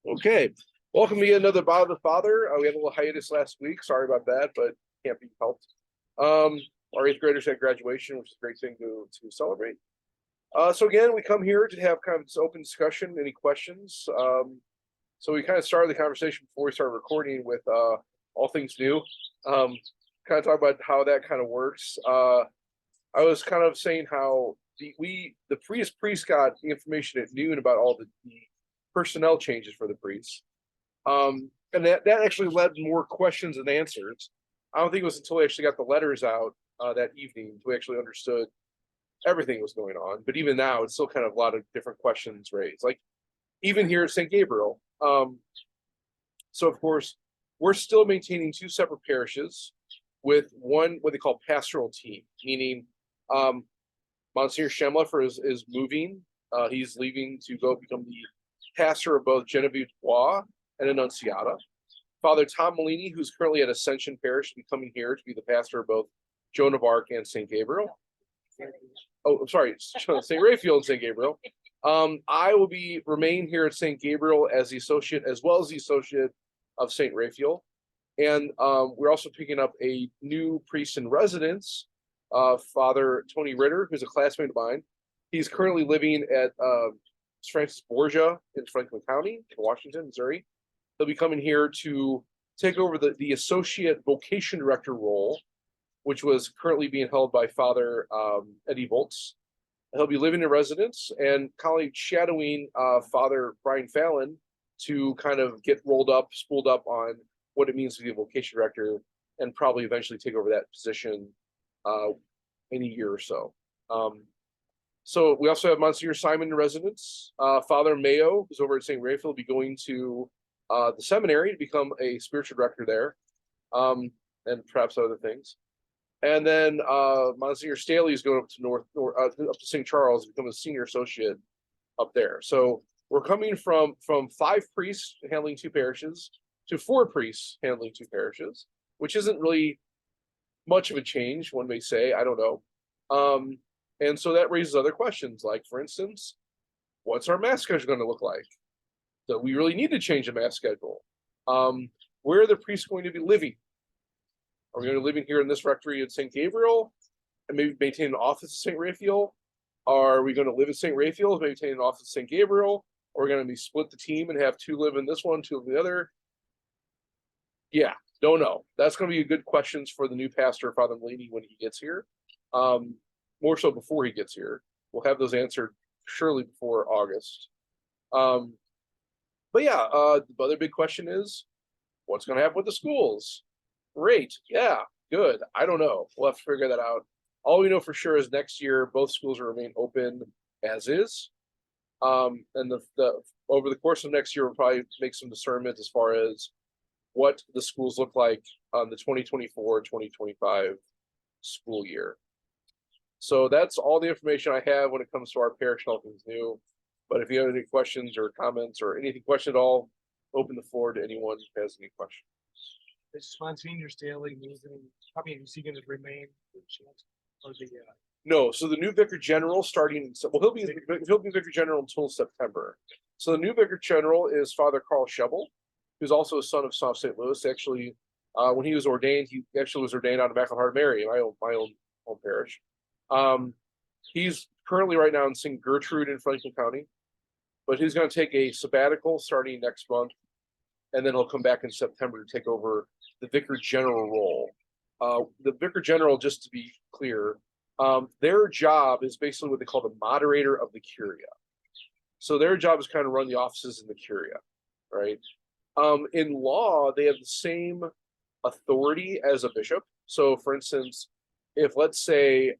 Okay, welcome to yet another Bob the Father. We had a little hiatus last week. Sorry about that, but can't be helped. Um, our eighth graders had graduation, which is a great thing to celebrate. So again, we come here to have kind of this open discussion. Any questions? So we kind of started the conversation before we started recording with all things new. Kind of talk about how that kind of works. I was kind of saying how the priest got the information at noon about all the personnel changes for the priests. And that actually led more questions than answers. I don't think it was until we actually got the letters out that evening we actually understood everything was going on. But even now, it's still kind of a lot of different questions raised. Like even here at St. Gabriel. So of course, we're still maintaining two separate parishes with one what they call pastoral team, meaning Monsignor Schemlefer is moving. He's leaving to go become the pastor of both Genevieve Bois and Annunciata. Father Tom Molini, who's currently at Ascension Parish, will be coming here to be the pastor of both Joan of Arc and St. Gabriel. Oh, I'm sorry, St. Raphael and St. Gabriel. I will remain here at St. Gabriel as the associate, as well as the associate of St. Raphael. And we're also picking up a new priest in residence, Father Tony Ritter, who's a classmate of mine. He's currently living at Francis Borgia in Franklin County, in Washington, Missouri. He'll be coming here to take over the associate vocation director role, which was currently being held by Father Eddie Volts. He'll be living in residence and kind of shadowing Father Brian Fallon to kind of get spooled up on what it means to be a vocation director and probably eventually take over that position in a year or so. So we also have Monsignor Simon in residence. Father Mayo, who's over at St. Raphael, will be going to the seminary to become a spiritual director there, and perhaps other things. And then Monsignor Staley is going up to up to St. Charles to become a senior associate up there. So we're coming from 5 priests handling 2 parishes to 4 priests handling 2 parishes, which isn't really much of a change, one may say. I don't know. And so that raises other questions, like, for instance, what's our mass schedule going to look like? Do we really need to change the mass schedule? Where are the priests going to be living? Are we going to be living here in this rectory at St. Gabriel and maybe maintain an office at St. Raphael? Are we going to live at St. Raphael and maintain an office at St. Gabriel? Or are we going to be split the team and have 2 live in this one, 2 live in the other? Yeah, don't know. That's going to be good questions for the new pastor, Father Molini, when he gets here. More so before he gets here. We'll have those answered surely before August. But yeah, the other big question is, what's going to happen with the schools? Great. Yeah, good. I don't know. We'll have to figure that out. All we know for sure is next year, both schools will remain open as is. And over the course of next year, we'll probably make some discernment as far as what the schools look like on the 2024-2025 school year. So that's all the information I have when it comes to our parish and all things new. But if you have any questions or comments or anything question at all, open the floor to anyone who has any questions. Is Monsignor Staley moving? I mean, is he going to remain? Or No, so the new vicar general starting, well, he'll be vicar general until September. So the new vicar general is Father Carl Shebel, who's also a son of St. Louis. Actually, when he was ordained, he actually was ordained out of Immaculate Heart of Mary, my own home parish. He's currently right now in St. Gertrude in Franklin County, but he's going to take a sabbatical starting next month, and then he'll come back in September to take over the vicar general role. The vicar general, just to be clear, their job is basically what they call the moderator of the curia. So their job is kind of run the offices in the curia, right? In law, they have the same authority as a bishop. So, for instance, if let's say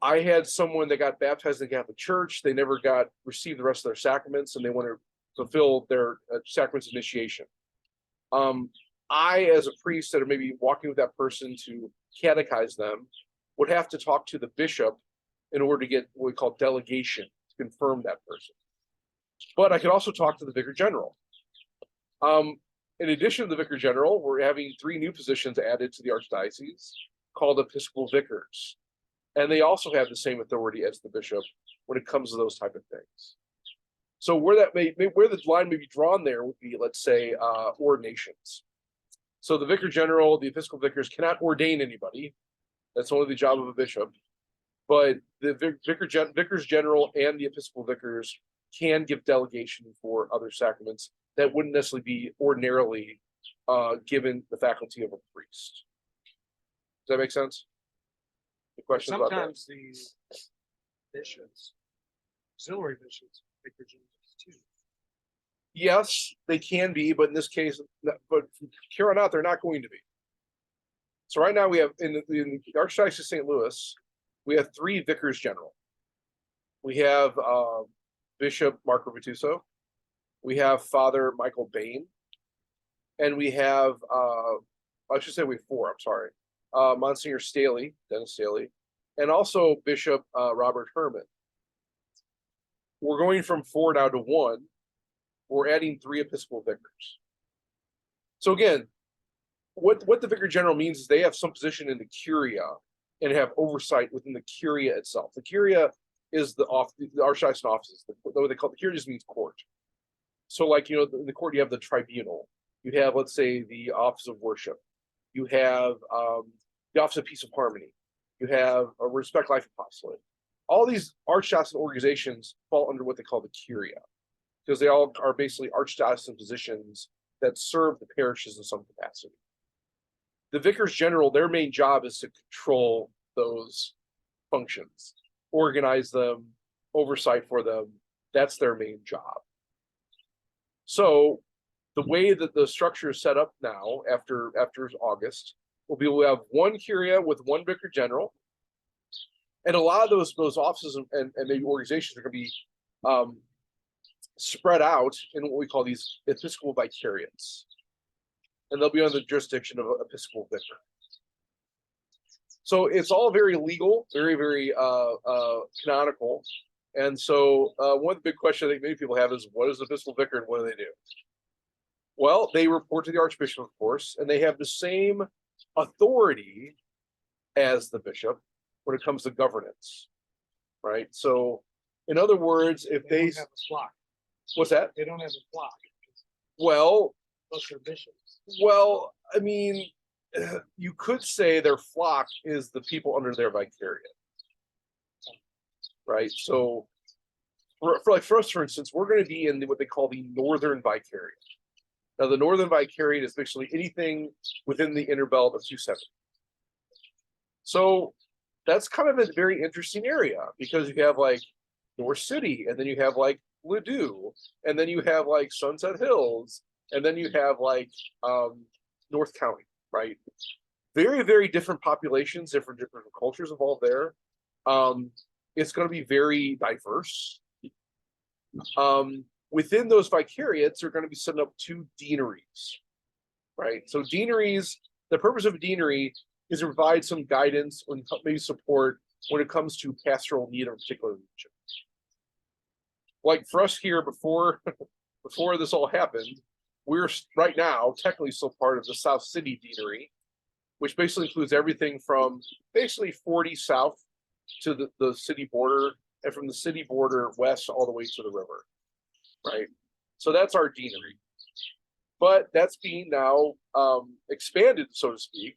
I had someone that got baptized in the Catholic Church, they never received the rest of their sacraments, and they want to fulfill their sacraments initiation. I, as a priest that are maybe walking with that person to catechize them, would have to talk to the bishop in order to get what we call delegation to confirm that person. But I could also talk to the vicar general. In addition to the vicar general, we're having 3 new positions added to the archdiocese called episcopal vicars. And they also have the same authority as the bishop when it comes to those type of things. So where that where the line may be drawn there would be, let's say, ordinations. So the vicar general, the episcopal vicars cannot ordain anybody. That's only the job of a bishop. But the vicars general and the episcopal vicars can give delegation for other sacraments that wouldn't necessarily be ordinarily given the faculty of a priest. Does that make sense? The question about that? Sometimes these bishops, auxiliary bishops, vicar generals too. Yes, they can be, but in this case, but from here on out, they're not going to be. So right now we have in the Archdiocese of St. Louis, we have 3 vicars general. We have Bishop Marco Vituso, we have Father Michael Bain, and we have I should say we have 4. I'm sorry, Monsignor Staley, Dennis Staley, and also Bishop Robert Herman. We're going from 4 now to 1. We're adding 3 episcopal vicars. So again, what the vicar general means is they have some position in the curia and have oversight within the curia itself. The curia is the archdiocesan offices. What they call the curia just means court. So like, you know, in the court you have the tribunal. You have, let's say, the office of worship. You have the office of peace and harmony. You have a respect life apostolate. All these archdiocesan organizations fall under what they call the curia, because they all are basically archdiocesan positions that serve the parishes in some capacity. The vicars general, their main job is to control those functions, organize them, oversight for them. That's their main job. So the way that the structure is set up now, after August, will be we'll have 1 curia with 1 vicar general, and a lot of those offices and maybe organizations are going to be spread out in what we call these episcopal vicariates, and they'll be under the jurisdiction of an episcopal vicar. So it's all very legal, very canonical. And so one of the big questions I think many people have is, what is the episcopal vicar and what do they do? Well, they report to the archbishop, of course, and they have the same authority as the bishop when it comes to governance, right? So in other words, if They they don't have a flock. what's that? They don't have a flock. Well, Plus they're bishops. Well, I mean, you could say their flock is the people under their vicariate, right? So, for us, for instance, we're going to be in what they call the Northern Vicariate. Now, the Northern Vicariate is basically anything within the inner belt of 270. So that's kind of a very interesting area, because you have like North City, and then you have like Ladue, and then you have like Sunset Hills, and then you have like North County, right? Very different populations, different cultures involved there. It's going to be very diverse. Within those vicariates, they're going to be setting up 2 deaneries, right? So deaneries, the purpose of a deanery is to provide some guidance and maybe support when it comes to pastoral need of a particular region. Like for us here, before this all happened, we're right now technically still part of the South City Deanery, which basically includes everything from basically 40 south to the city border, and from the city border west all the way to the river, right? So that's our deanery. But that's being now expanded, so to speak,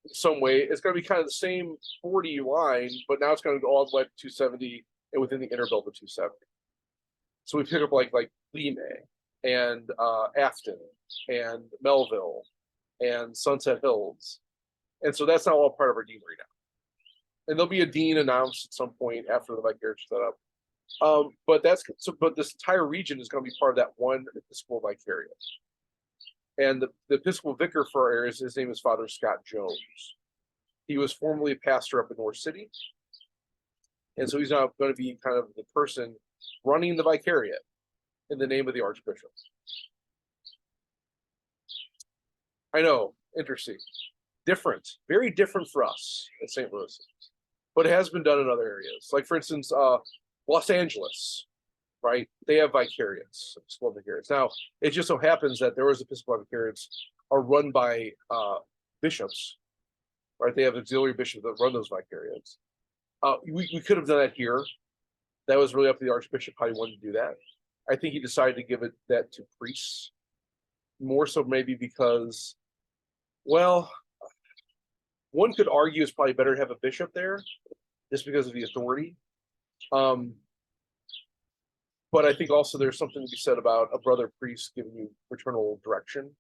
in some way. It's going to be kind of the same 40 line, but now it's going to go all the way to 270 and within the inner belt of 270. So we pick up like Lime and Afton and Melville and Sunset Hills. And so that's now all part of our deanery now. And there'll be a dean announced at some point after the vicariate set up. But this entire region is going to be part of that one episcopal vicariate. And the episcopal vicar for our areas, his name is Father Scott Jones. He was formerly a pastor up in North City. And so he's now going to be kind of the person running the vicariate in the name of the archbishop. I know, interesting. Different, very different for us at St. Louis. But it has been done in other areas. Like, for instance, Los Angeles, right? They have vicariates, episcopal vicariates. Now, it just so happens that there was episcopal vicariates are run by bishops, right? They have auxiliary bishops that run those vicariates. We could have done that here, That was really up to the Archbishop how he wanted to do that. I think he decided to give that to priests, more so maybe because, well, one could argue it's probably better to have a bishop there, just because of the authority. But I think also there's something to be said about a brother priest giving you fraternal direction.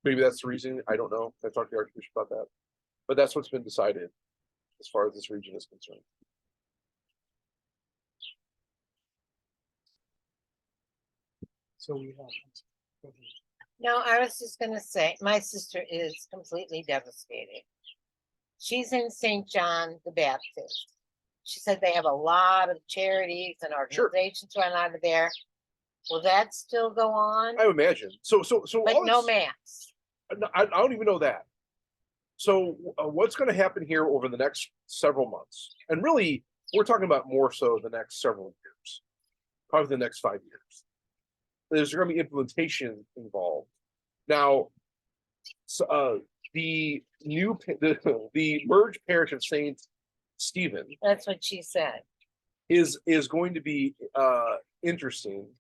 Maybe that's the reason. I don't know. I talked to the Archbishop about that, but that's what's been decided as far as this region is concerned. So we have. No, I was just gonna say, my sister is completely devastated. She's in St. John the Baptist. She said they have a lot of charities and Sure. organizations run out of there. Will that still go on? I would imagine. So But all no this- mass. I don't even know that. So what's going to happen here over the next several months? And really, we're talking about more so the next several years, probably the next 5 years. There's going to be implementation involved. Now, so, the merged parish of Saint Stephen That's what she said. is going to be interesting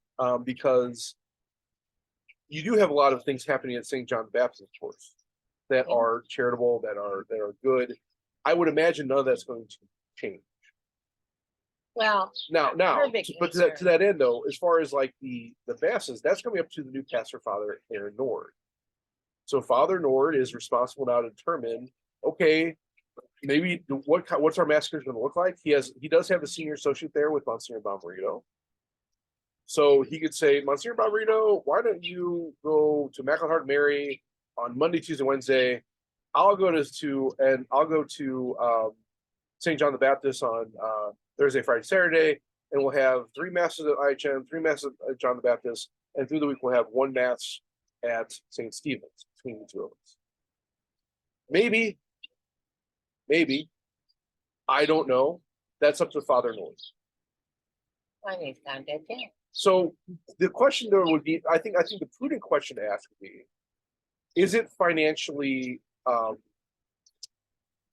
because you do have a lot of things happening at St. John the Baptist, of course, that Yeah. are charitable, that are good. I would imagine none of that's going to change. Well, Now, Her big but concern. to that end, though, as far as like the masses, that's going to be up to the new pastor, Father Aaron Nord. So Father Nord is responsible now to determine, okay, maybe what's our mass going to look like? He does have a senior associate there with Monsignor Bomberito. So he could say, Monsignor Bomberito, why don't you go to Immaculate Heart Mary on Monday, Tuesday, Wednesday? I'll go to St. John the Baptist on Thursday, Friday, Saturday, and we'll have 3 masses at IHM, 3 masses at John the Baptist, and through the week we'll have 1 mass at St. Stephen's between the two of us. Maybe, I don't know. That's up to Father Nord. I need to contact him. So the question there would be, I think the prudent question to ask would be, is it financially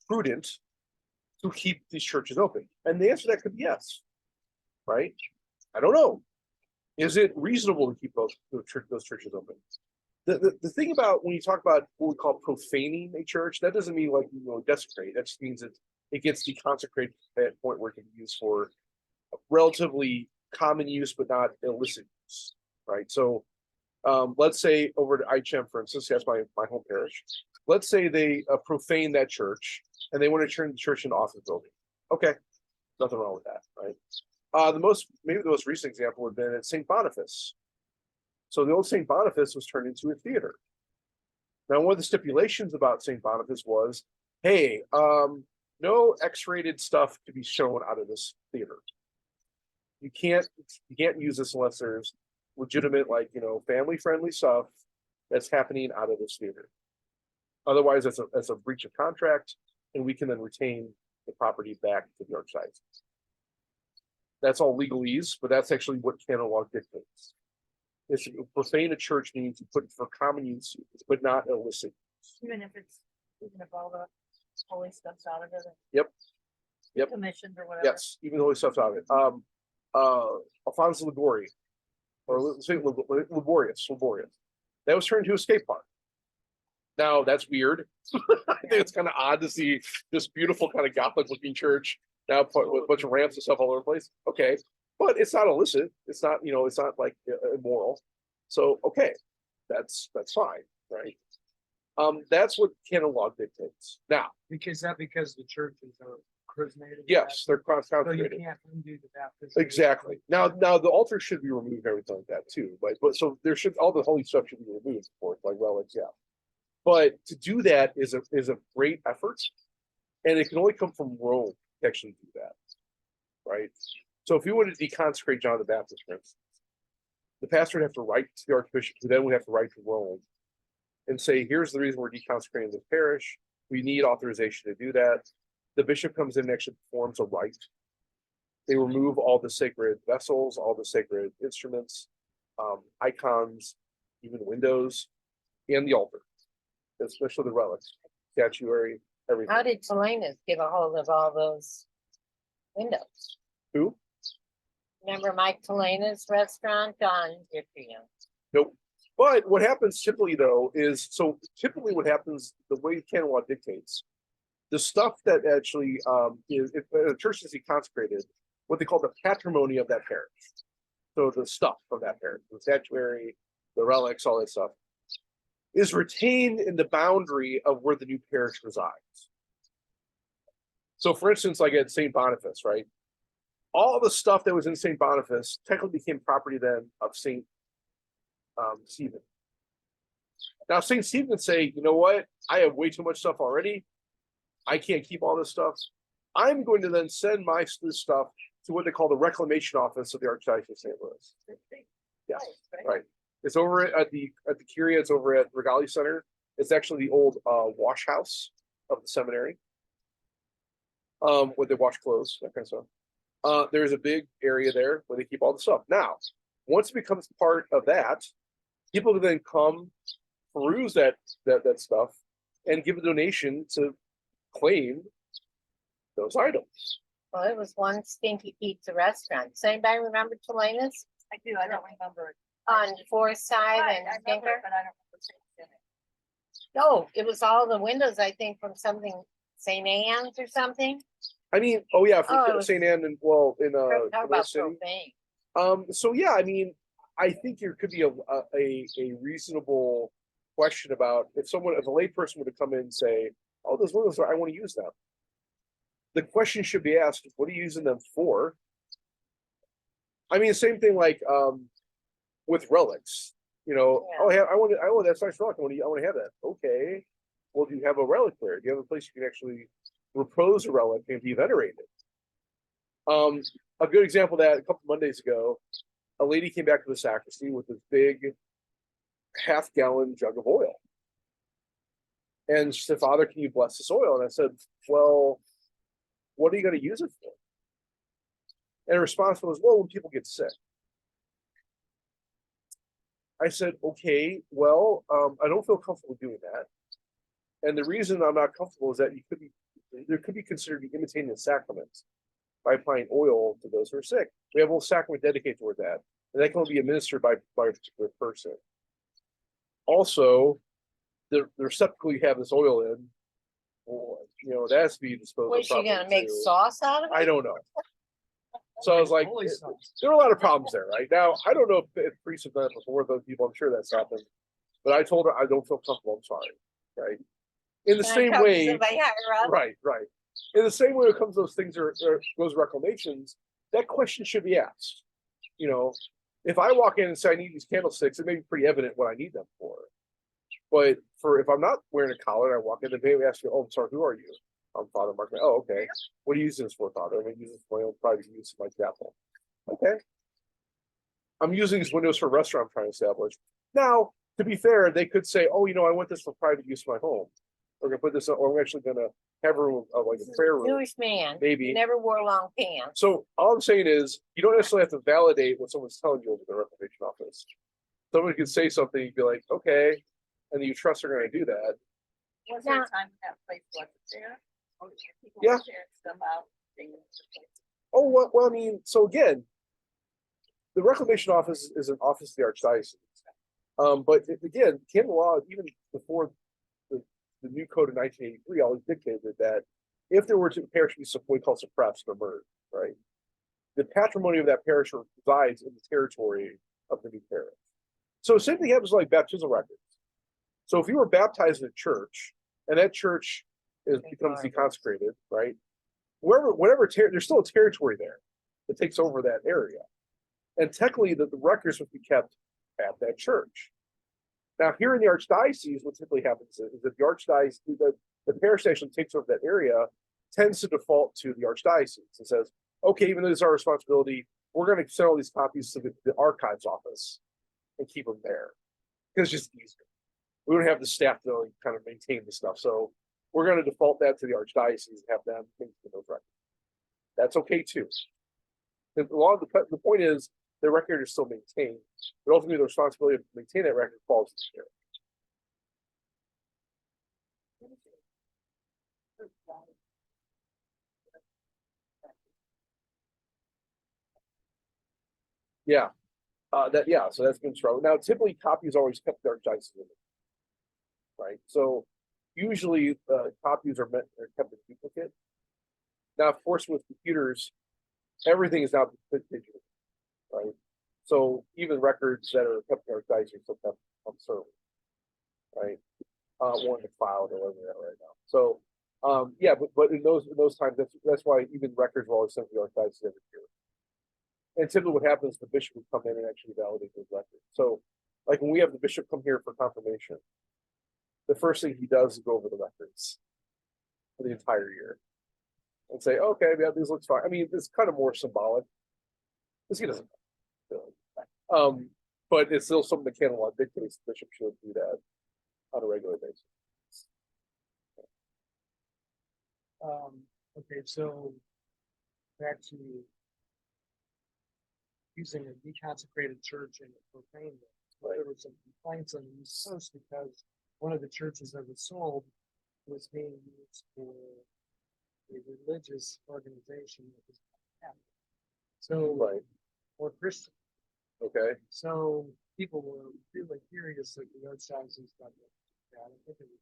prudent to keep these churches open? And the answer to that could be yes, right? I don't know. Is it reasonable to keep those churches open? The thing about when you talk about what we call profaning a church, that doesn't mean like desecrate. That just means it gets deconsecrated at that point where it can be used for relatively common use but not illicit use, right? So let's say over to IHM, for instance, that's my home parish. Let's say they profane that church and they want to turn the church into office building. Okay, nothing wrong with that, right? The most recent example would have been at St. Boniface. So the old St. Boniface was turned into a theater. Now, one of the stipulations about St. Boniface was, hey, no X-rated stuff to be shown out of this theater. You can't use this unless there's legitimate, like, family-friendly stuff that's happening out of this theater. Otherwise, that's a breach of contract, and we can then retain the property back to the archdiocese. That's all legalese, but that's actually what canon law dictates. It's profane a church means you put it for common use, but not illicit. Even if all the holy stuff's out of it. Yep. Commissioned or whatever. Yes, even though he stuff's out of it. Alfonso Liguori, or St. Liborius. That was turned into a skate park. Now that's weird. I think it's kind of odd to see this beautiful kind of Gothic looking church now put with a bunch of ramps and stuff all over the place. Okay, but it's not illicit. It's not, it's not like immoral. So okay, that's fine, right? That's what canon law dictates. Now, Because the churches are charismatic. yes, they're So you cross-consecrated. can't undo the baptism. Exactly. Now the altar should be removed, everything like that too. But so there should, all the holy stuff should be removed, of course, like relics, yeah. But to do that is a great effort, and it can only come from Rome to actually do that, right? So if we wanted to deconsecrate John the Baptist, for instance, the pastor would have to write to the archbishop, who then would have to write to Rome and say, here's the reason we're deconsecrating this parish. We need authorization to do that. The bishop comes in and actually performs a rite. They remove all the sacred vessels, all the sacred instruments, icons, even windows, and the altar, especially the relics, statuary, everything. How did Salinas get a hold of all those windows? Who? Remember Mike Telena's restaurant on Gifford? Nope. But what happens typically though is, so typically what happens, the way canon law dictates, the stuff that actually is, if a church is consecrated, what they call the patrimony of that parish. So the stuff from that parish, the statuary, the relics, all that stuff, is retained in the boundary of where the new parish resides. So for instance, like at St. Boniface, right? All the stuff that was in St. Boniface technically became property then of St. Stephen. Now St. Stephen would say, you know what? I have way too much stuff already. I can't keep all this stuff. I'm going to then send this stuff to what they call the Reclamation Office of the Archdiocese of St. Louis. Yeah, right. It's over at the Curia. It's over at Regali Center. It's actually the old wash house of the seminary, where they wash clothes, that kind of stuff. There's a big area there where they keep all the stuff. Now, once it becomes part of that, people can then come peruse that stuff and give a donation to claim those items. Well, it was one stinky pizza restaurant. Does anybody remember Telena's I do, I don't remember. it. on Forsyth Right, and I remember Stinker? it, but I don't remember things in it. No, it was all the windows, I think, from something, St. Anne's or something. I mean, oh yeah, Oh, it was- St. Anne and well in Talk West about City. profane. So yeah, I mean, I think there could be a reasonable question about if a layperson were to come in and say, "Oh, those windows, I want to use them." The question should be asked, "What are you using them for?" I mean, same thing like with relics. You know, Yeah. oh, I want that's nice relic. I want to have that. Okay, well, do you have a relic there? Do you have a place you can actually repose a relic and be venerated? A good example of that, a couple Mondays ago, a lady came back to the sacristy with this big half-gallon jug of oil. And she said, "Father, can you bless this oil?" And I said, "Well, what are you going to use it for?" And her response was, "Well, when people get sick." I said, "Okay, well, I don't feel comfortable doing that. And the reason I'm not comfortable is that there could be considered imitating the sacrament by applying oil to those who are sick. We have a whole sacrament dedicated toward that, and that can only be administered by a particular person. Also, the receptacle you have this oil in, well, you know, that has to be disposed of Was she gonna properly, make too. sauce out of it? I don't know." So I was like, Holy smokes. there are a lot of problems there, right? Now, I don't know if priests have done it before, those people, I'm sure that's happened. But I told her, I don't feel comfortable, I'm sorry, right? In the Can I same talk to way, somebody higher up? right. In the same way when it comes to those things or those reclamations, that question should be asked. You know, if I walk in and say I need these candlesticks, it may be pretty evident what I need them for. But if I'm not wearing a collar and I walk in, the baby asks you, "Oh, I'm sorry, who are you?" "I'm Father Mark." "Oh, okay. What are you using this for, Father?" "I'm going to use this for my own private use in my chapel." "Okay. I'm using these windows for a restaurant I'm trying to establish." Now, to be fair, they could say, "Oh, you know, I want this for private use in my home. We're going to put this, or we're actually going to have a room, like a prayer room, Jewish man, maybe." never wore long pants. So all I'm saying is, you don't necessarily have to validate what someone's telling you over the Reclamation Office. Someone could say something, you'd be like, "Okay," and you trust they're going to do that. Was there Now- a time that place wasn't there? Or people Yeah. shared stuff out, things. Oh, well, I mean, so again, the Reclamation Office is an office of the Archdiocese. But again, canon law, even before the new code of 1983, always dictated that if there were to parish be what we call suppressed or merged, right, the patrimony of that parish resides in the territory of the new parish. So same thing happens like baptismal records. So if you were baptized in a church and that church becomes deconsecrated, right? Whatever there's still a territory there that takes over that area. And technically the records would be kept at that church. Now here in the Archdiocese, what typically happens is that the Archdiocese, the parish actually takes over that area, tends to default to the Archdiocese and says, "Okay, even though it's our responsibility, we're going to send all these copies to the archives office and keep them there. Because it's just easier. We don't have the staff to kind of maintain the stuff. So we're going to default that to the Archdiocese and have them maintain those records." That's okay too. The point is the record is still maintained, but ultimately the responsibility to maintain that record falls to the sheriff. Yeah. So that's been struggle. Now, typically copies always kept the archdiocese in it. Right? So usually copies are kept in duplicate. Now, of course, with computers, everything is now digital, right? So even records that are kept in the archdiocese are still kept on server, right? One in the cloud or whatever that right now. So yeah, but in those times, that's why even records were always sent to the archdiocese every year. And typically what happens, the bishop would come in and actually validate those records. So like when we have the bishop come here for confirmation, the first thing he does is go over the records for the entire year and say, okay, yeah, these looks fine. I mean, it's kind of more symbolic because he doesn't know. But it's still something the canon law dictates the bishop should do that on a regular basis. Okay, so back to using a deconsecrated church and profane it. Well, there were some complaints on the East Coast because one of the churches that was sold was being used for a religious organization that was not Catholic. So, Right. or Christian. Okay. So people were really curious that the archdiocese got that. I think it was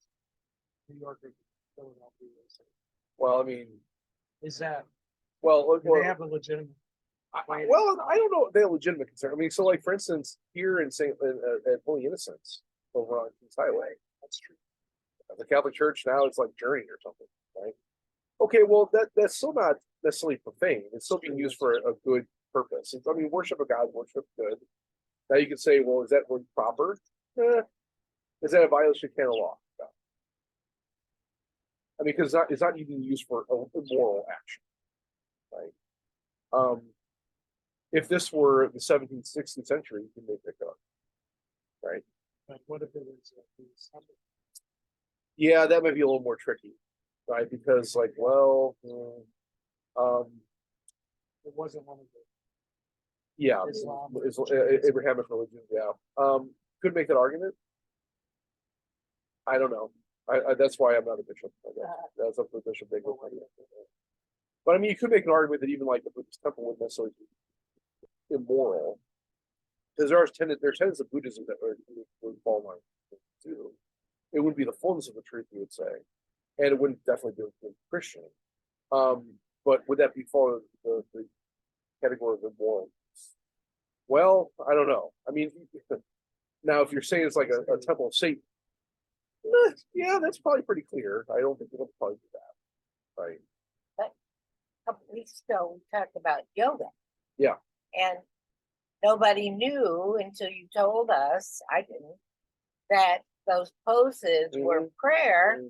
New York or Philadelphia. Well, I mean, Is that, well, do they have a legitimate? well, I don't know if they have legitimate concern. I mean, so like for instance, here in at Holy Innocents over on Kings Highway, That's true. the Catholic Church now it's like Journey or something, right? Okay, well that's still not necessarily profane. It's still being used for a good purpose. I mean, worship of God, worship good. Now you can say, well, is that word proper? Is that a violation of canon law? No. I mean, because it's not even used for a moral action, right? If this were the 17th, 16th century, you can make that up, right? But what if it was something? Yeah, that might be a little more tricky, right? Because like, well, It wasn't one of the. yeah, Islam. Abrahamic religion, yeah. Could make that argument. I don't know. That's why I'm not a bishop. I guess. That's up to the bishop. But I mean, you could make an argument that even like the Buddhist temple wouldn't necessarily be immoral, because there's tenets of Buddhism that would fall in line too. It would be the fullness of the truth, you would say, and it wouldn't definitely be Christian. But would that be fall the category of immoral? Well, I don't know. I mean, now if you're saying it's like a temple of Satan, yeah, that's probably pretty clear. I don't think it'll probably do that, right? A couple weeks ago, we talked about yoga. Yeah. And nobody knew until you told us, I didn't, that those poses were prayer.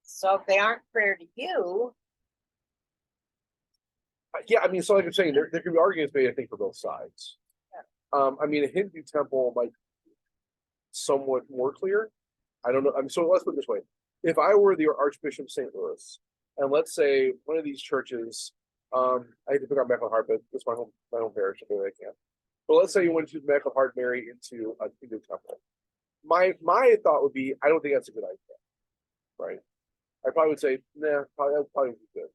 So if they aren't prayer to you, Yeah, I mean, so like I'm saying, there could be arguments made, I think, for both sides. I mean, a Hindu temple might be somewhat more clear. I don't know. I mean, so let's put it this way: if I were the Archbishop of St. Louis, and let's say one of these churches, I hate to pick on Immaculate Heart, but it's my home parish, so I can't. But let's say you went to Immaculate Heart Mary into a Hindu temple. My thought would be, I don't think that's a good idea, right? I probably would say, nah, that would probably be good.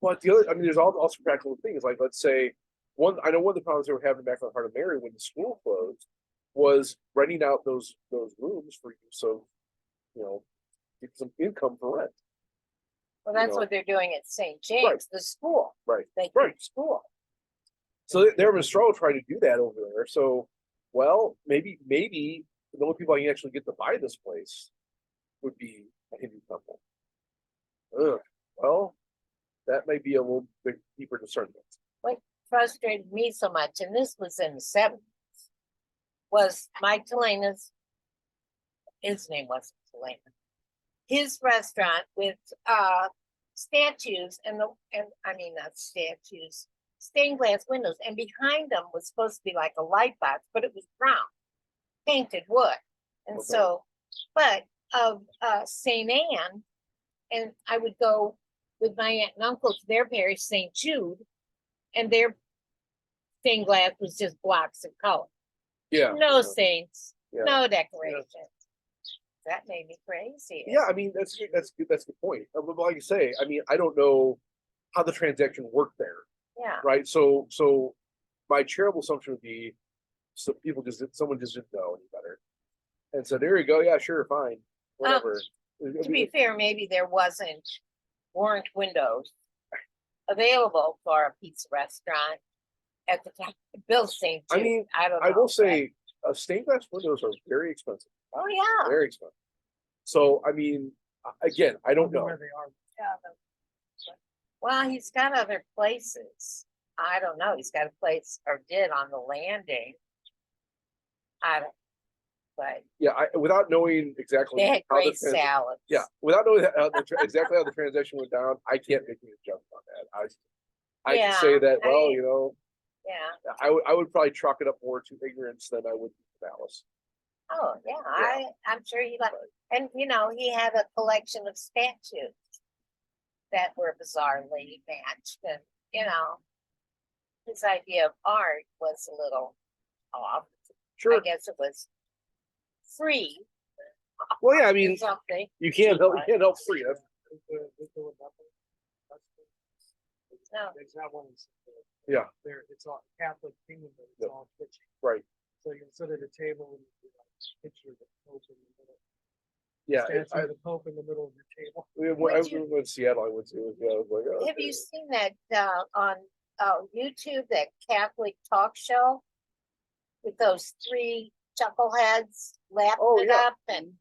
But the other, I mean, there's also practical things. Like, let's say I know one of the problems they were having back on Heart of Mary when the school closed was renting out those rooms for use of, get some income for rent. well, that's what they're doing at St. James, the school. Right. They Right. school. So they're in a struggle trying to do that over there. So, well, maybe the only people I can actually get to buy this place would be a Hindu temple. Well, that may be a little bit deeper discernment. What frustrated me so much, and this was in the 70s, was Mike Telena's, his name wasn't Telena, his restaurant with statues and I mean not statues, stained glass windows, and behind them was supposed to be like a light box, but it was brown, painted wood. And Okay. so, but of St. Anne, and I would go with my aunt and uncle to their parish, St. Jude, and their stained glass was just blocks of color. Yeah. No saints, Yeah. no decorations. That made me crazy. Yeah, I mean that's good. That's a good point. But like you say, I mean, I don't know how the transaction worked there. Yeah. Yeah, right? So my charitable assumption would be, so someone just didn't know any better. And so there you go, yeah, sure, fine, whatever. to be fair, maybe there weren't windows available for a pizza restaurant at the time. Bill saying I too, mean, I don't know. I will but- say, stained glass windows are very expensive, Oh, yeah. very expensive. So, I mean, again, I don't Wonder know. where they are. Well, he's got other places. I don't know. He's got a place or did on the landing. I don't, but Yeah, without knowing exactly they had how the great salads. yeah, without knowing exactly how the transaction went down, I can't make any judgment on that. I can say Yeah, that, well, I- you know, Yeah. I would probably chalk it up more to ignorance than I would to malice. Oh, yeah. I'm sure he liked, and you know, he had a collection of statues that were bizarrely matched, and you know, his idea of art was a little off. I Sure. guess it was free Well, yeah, I or mean, something. you can't help free. That's, No. There's that one. Yeah. There, it's all Catholic kingdom, but it's Yep. all kitchen. right. So you can sit at a table and you know, picture the Pope in the middle. Yeah. Statue of the Pope in the middle of your table. When Would I you- went to Seattle, I went to. Yeah, I was like, oh, Have you okay. seen that on YouTube, that Catholic talk show? With those three chuckleheads lapping Oh, it yeah. up, and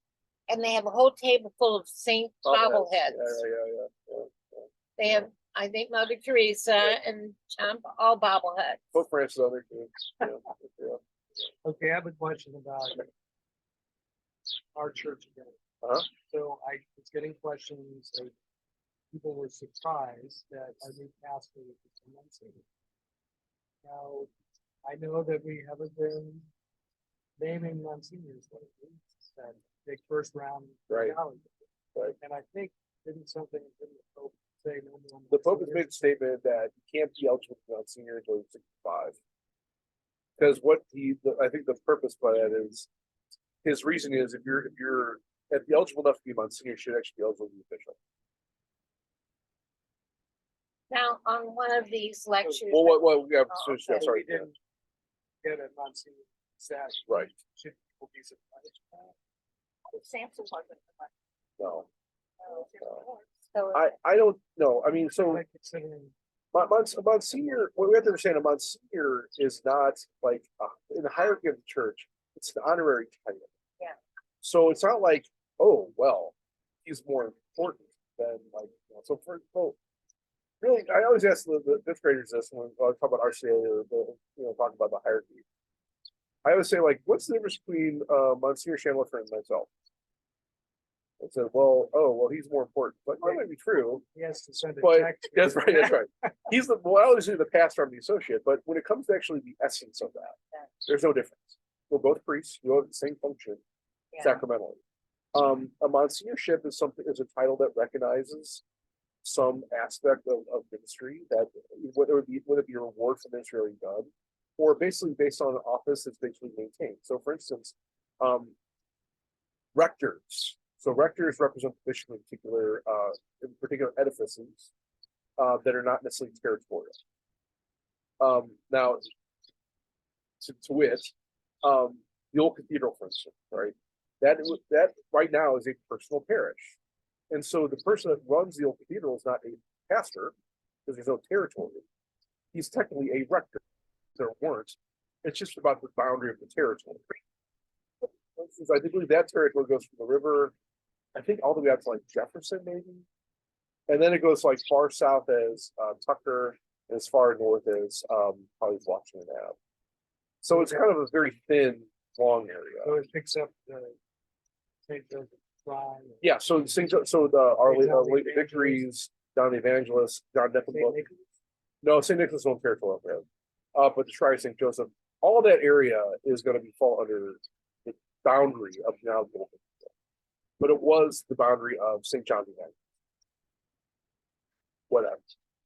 they have a whole table full of saint bobbleheads. Yeah. They have, I think, Mother Teresa and John, all bobbleheads. Pope Francis on there too. Yeah. Okay, I have a question about our church again. Uh-huh. So I was getting questions, like, people were surprised that our new pastor was a Monsignor. Now, I know that we haven't been naming Monsignors lately, that big first round. Right. theology. Right. And I think, didn't the Pope say no more? The Pope has made Monsignors? a statement that you can't be eligible to be on senior until you're 65. Because I think the purpose by that is, his reason is if you're eligible enough to be Monsignor, you should actually be eligible to be official. Now, on one of these lectures. Well, yeah, Oh, so- okay. yeah, sorry. We didn't get a Monsignor status. Right. Should people be surprised? Samson wasn't. No, So I don't know. I mean, so Like considering, Monsignor, what we have to understand, a Monsignor is not like in the hierarchy of the church, it's an honorary title. Yeah. So it's not like, oh, well, he's more important than like, you know, so for, well, really, I always ask the fifth graders this when I talk about RCA or talk about the hierarchy. I always say, like, what's the difference between Monsignor Chandler and myself? I said, well, he's more important. Like, that might be true. he has to send a But check. to- that's right, that's right. He's I always do the pastor, I'm the associate, but when it comes to actually the essence of that, there's no difference. We're both priests, we all have the same function yeah. sacramentally. A Monsignorship is a title that recognizes some aspect of ministry, that whether it be a reward for ministry already done, or basically based on an office that's basically maintained. So for instance, rectors. So rectors represent the bishop in particular edifices that are not necessarily territorial. Now, to wit, the old cathedral, for instance, right? That right now is a personal parish, and so the person that runs the old cathedral is not a pastor because there's no territory. He's technically a rector. There weren't. It's just about the boundary of the territory. For instance, I believe that territory goes from the river, I think, all the way out to like Jefferson, maybe, and then it goes like far south as Tucker, and as far north as probably Washington Ave. So it's kind of a very thin, long area. So it picks up the St. Joseph Shrine. Yeah, so Our Lady Victories, John the Evangelist, John St. Nepomuk. Nicholas. No, St. Nicholas won't territory over there. But the Shrine of St. Joseph, all that area is going to fall under the boundary of now the Golden Cathedral. But it was the boundary of St. John the Evangelist. Whatever.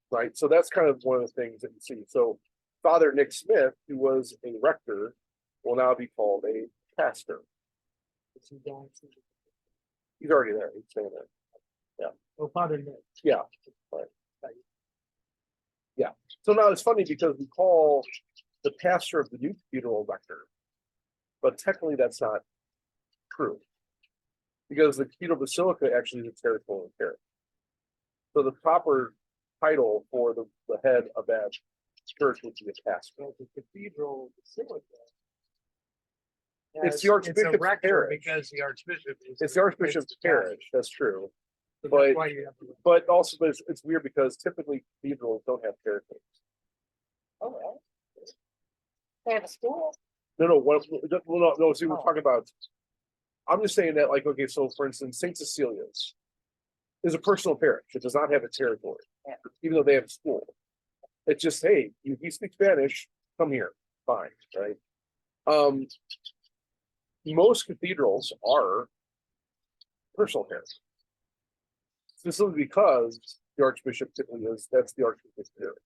Right. So that's kind of one of the things that you see. So Father Nick Smith, who was a rector, will now be called a pastor. Is he going to- He's already there. He's staying there. Oh, Father Nick. Yeah. Right. Yeah. So now it's funny because we call the pastor of the new cathedral a rector, but technically that's not true. Because the cathedral basilica actually is a territorial parish. So the proper title for the head of that church would be a pastor. Well, the cathedral basilica. It's the has- archbishop's a rector parish. because the archbishop is. It's the archbishop's is the pastor. parish, that's true. So but- that's why you have to. But also, it's weird because typically cathedrals don't have territories. Oh, well. They have a school. No, see, we're Oh. talking about. I'm just saying that, like, okay, so for instance, Saint Cecilia's is a personal parish. It does not have a territory, Yeah. even though they have a school. It's just, hey, you speak Spanish, come here, fine, right? Most cathedrals are personal parishes. Specifically because the archbishop typically that's the archbishop's parish.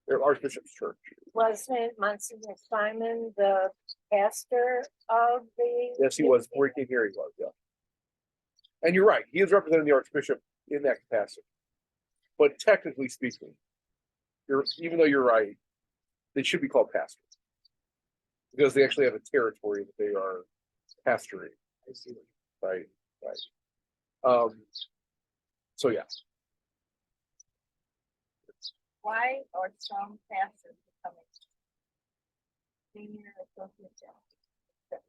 Their archbishop's church. Wasn't Monsignor Simon the pastor of the? Yes, he was. Before he came here, he was, yeah. And you're right, he is representing the archbishop in that capacity. But technically speaking, even though you're right, they should be called pastors. Because they actually have a territory that they are pastoring. I see. Right. So yeah, Why are some pastors becoming senior associate pastor?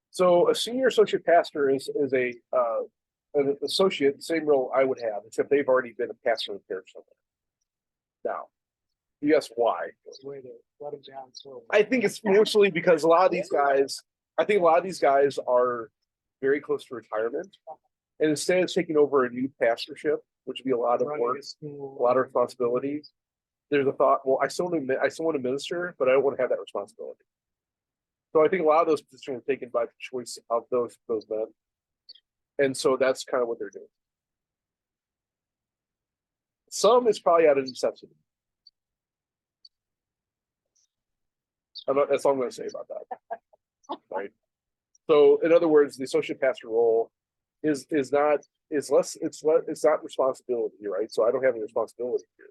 so a senior associate pastor is an associate, same role I would have, except they've already been a pastor of the parish somewhere. Now, you ask why? Way to let him down slowly. I think it's mostly because a lot of these guys are very close to retirement. And instead of taking over a new pastorship, which would be a lot of Running work, a school. a lot of responsibility, there's a thought, well, I still want to minister, but I don't want to have that responsibility. So I think a lot of those positions are taken by the choice of those men. And so that's kind of what they're doing. Some is probably out of necessity. That's all I'm going to say about that. Right. So in other words, the associate pastor role is not responsibility, right? So I don't have any responsibility here.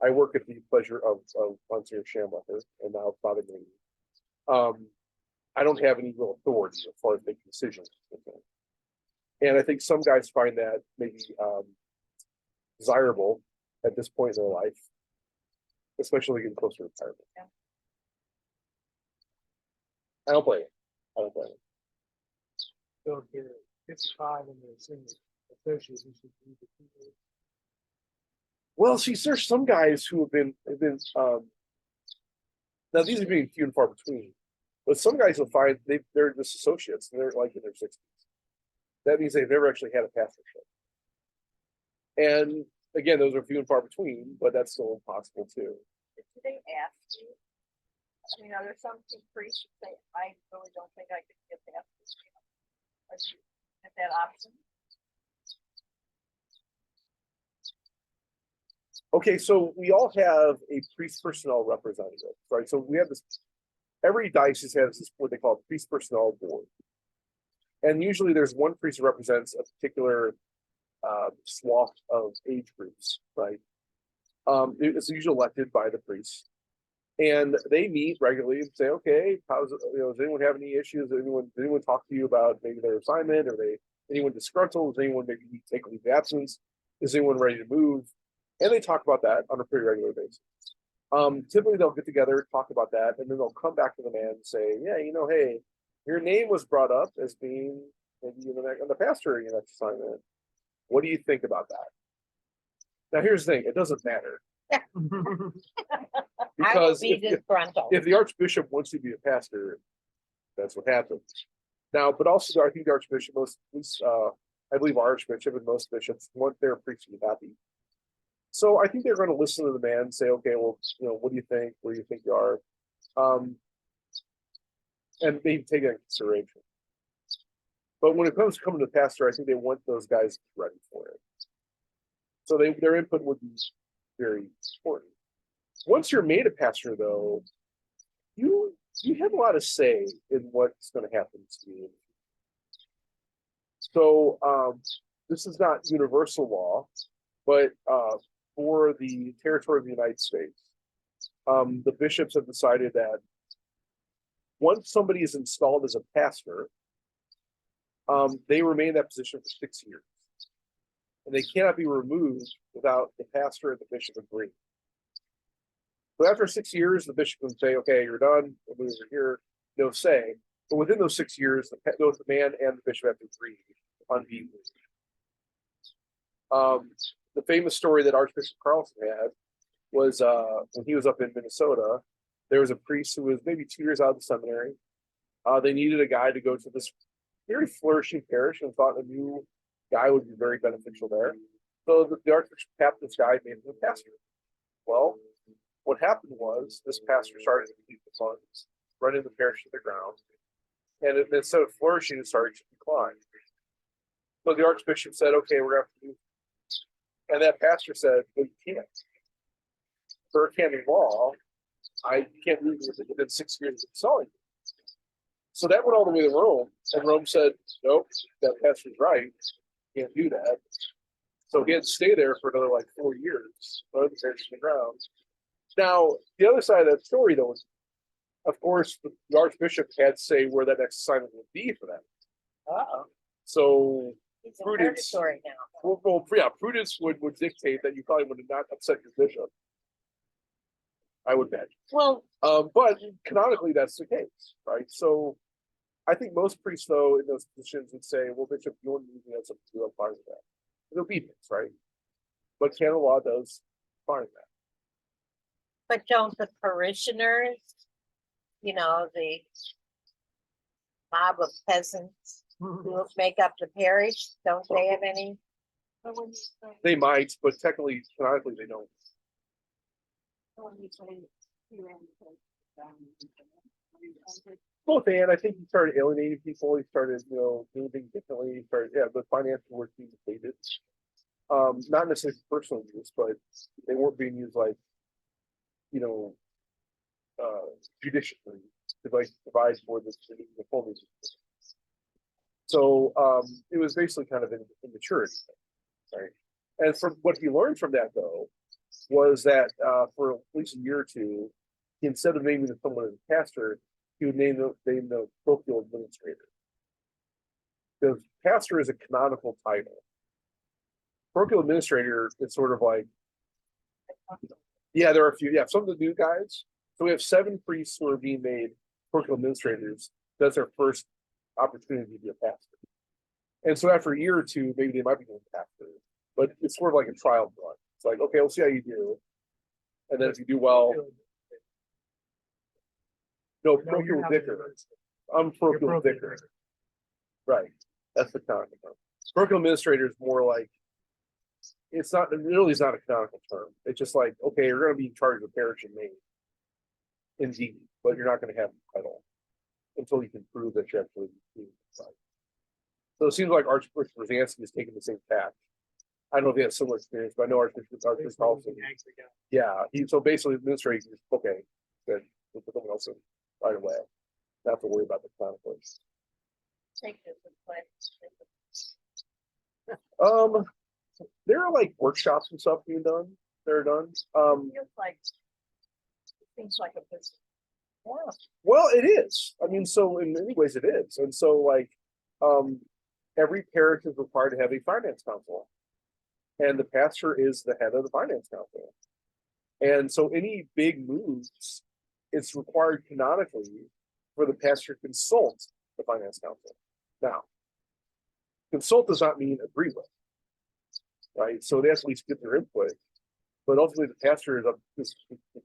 I work at the pleasure of Monsignor Shambacher and now Father Green. I don't have any real authority as far as making decisions. And I think some guys find that maybe desirable at this point in their life, especially getting closer to retirement. Yeah. I don't blame it. I don't blame it. So if you're 55 and you're a senior associate, you should be the senior. Well, see, there's some guys who have been now these are being few and far between, but some guys will find they're just associates and they're like in their 60s. That means they've never actually had a pastorship. And again, those are few and far between, but that's still impossible too. Do they ask you? I mean, are there some priests who say, I really don't think I could be a pastor? Or do you have that option? Okay, so we all have a priest personnel representative, right? So we have this, every diocese has this, what they call a priest personnel board. And usually there's one priest who represents a particular swath of age groups, right? It's usually elected by the priest. And they meet regularly and say, okay, does anyone have any issues? Did anyone talk to you about maybe their assignment? Or anyone disgruntled? Does anyone maybe take a leave of absence? Is anyone ready to move? And they talk about that on a pretty regular basis. Typically they'll get together, talk about that, and then they'll come back to the man and say, yeah, hey, your name was brought up as being maybe on the pastor in your next assignment. What do you think about that? Now here's the thing, it doesn't matter. I will Because be disgruntled. if the archbishop wants to be a pastor, that's what happens. Now, but also I think the archbishop, I believe our archbishop and most bishops want their priests to be happy. So I think they're going to listen to the man and say, okay, well, what do you think? Where do you think you are? And maybe take that into consideration. But when it comes to coming to the pastor, I think they want those guys to be ready for it. So their input would be very important. Once you're made a pastor, though, you have a lot of say in what's going to happen to you. So this is not universal law, but for the territory of the United States, the bishops have decided that once somebody is installed as a pastor, they remain in that position for 6 years. And they cannot be removed without the pastor and the bishop agreeing. So after 6 years, the bishop can say, okay, you're done, we'll move over here, no say. But within those 6 years, both the man and the bishop have to agree on being moved. The famous story that Archbishop Carlson had was when he was up in Minnesota, there was a priest who was maybe 2 years out of the seminary. They needed a guy to go to this very flourishing parish and thought a new guy would be very beneficial there. So the Archbishop tapped this guy, made him a pastor. Well, what happened was this pastor started to keep the funds, running the parish to the ground, and instead of flourishing, it started to decline. So the Archbishop said, okay, we're going to have to do. And that pastor said, well, you can't. Per canon law, I can't move within 6 years of selling. So that went all the way to Rome, and Rome said, nope, that pastor's right. Can't do that. So he had to stay there for another like 4 years, run the parish to the ground. Now, the other side of that story, though, is, of course, the Archbishop had to say where that next assignment would be for them. So It's in prudence, purgatory now. well, yeah, prudence would dictate that you probably would not upset your bishop. I would bet. Well, But canonically, that's the case, right? So I think most priests, though, in those positions would say, well, Bishop, you want to have something to do, I'm fine with that. It's obedience, right? But canon law does fine that. but don't the parishioners, you know, the mob of peasants who make up the parish, don't they have any? But when you say, They might, but technically, canonically, they don't. when you say, you ran the Both and I think he started alienating people. He started, doing things differently. He started, the financial work being depleted. Not necessarily for personal use, but they weren't being used like, judiciously to like provide for the full needs. So it was basically kind of an immaturity, right? And from what he learned from that though, was that for at least a year or two, instead of naming someone as a pastor, he would name the parochial administrator. Because pastor is a canonical title. Parochial administrator is sort of like, yeah, there are a few, some of the new guys. So we have 7 priests who are being made parochial administrators. That's their first opportunity to be a pastor. And so after a year or two, maybe they might be doing pastor, but it's sort of like a trial run. It's like, okay, we'll see how you do. And then if you do well, no, parochial vicar. I'm parochial vicar. Right. That's the canonical term. Parochial administrator is more like, it really is not a canonical term. It's just like, okay, you're going to be in charge of the parish and name. Indeed, but you're not going to have the title until you can prove that you actually do it. So it seems like Archbishop Rosansky is taking the same path. I don't know if he has similar experience, but I know Archbishop Carlson. Yeah, so basically administrating, okay, good, we'll put someone else in right away. Not have to worry about the canonical. Take this and There are like workshops and stuff being done. They're done. feels like, it seems like a business. Yeah. Well, it is. I mean, so in many ways it is. And so like every parish is required to have a finance council. And the pastor is the head of the finance council. And so any big moves, it's required canonically for the pastor to consult the finance council. Now, consult does not mean agree with, right? So they have to at least get their input. But ultimately, the pastor is up to this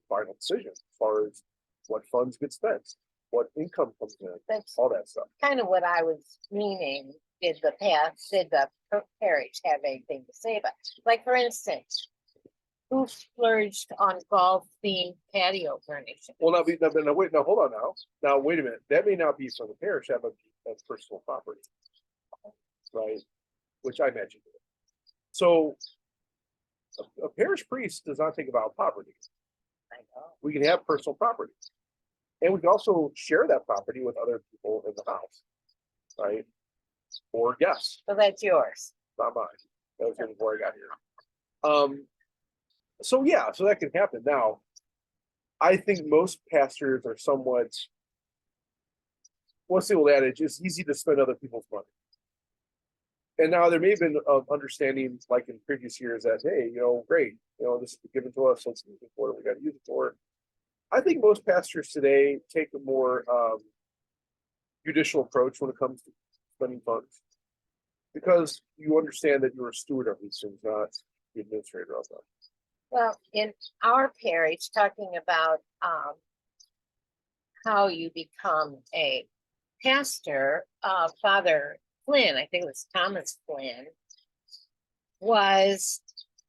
final decision as far as what funds get spent, what income comes in, That's all that stuff. kind of what I was meaning. Did the parish have anything to say about it? Like, for instance, who splurged on golf themed patio furniture? Well, wait, hold on now. Now, wait a minute. That may not be from the parish, that might be as personal property, right? Which I mentioned. So, a parish priest does not think about property. I know. We can have personal property, and we can also share that property with other people in the house, right? Or guests. So that's yours. Not mine. That was here before I got here. So yeah, so that can happen. Now, I think most pastors are somewhat, what's the old adage? It's easy to spend other people's money. And now there may have been understanding, like in previous years, that hey, great, this is given to us. Let's use it for what we got to use it for. I think most pastors today take a more judicial approach when it comes to spending funds, because you understand that you're a steward of these things, not the administrator of them. Well, in our parish, talking about how you become a pastor, Father Flynn, I think it was Thomas Flynn, was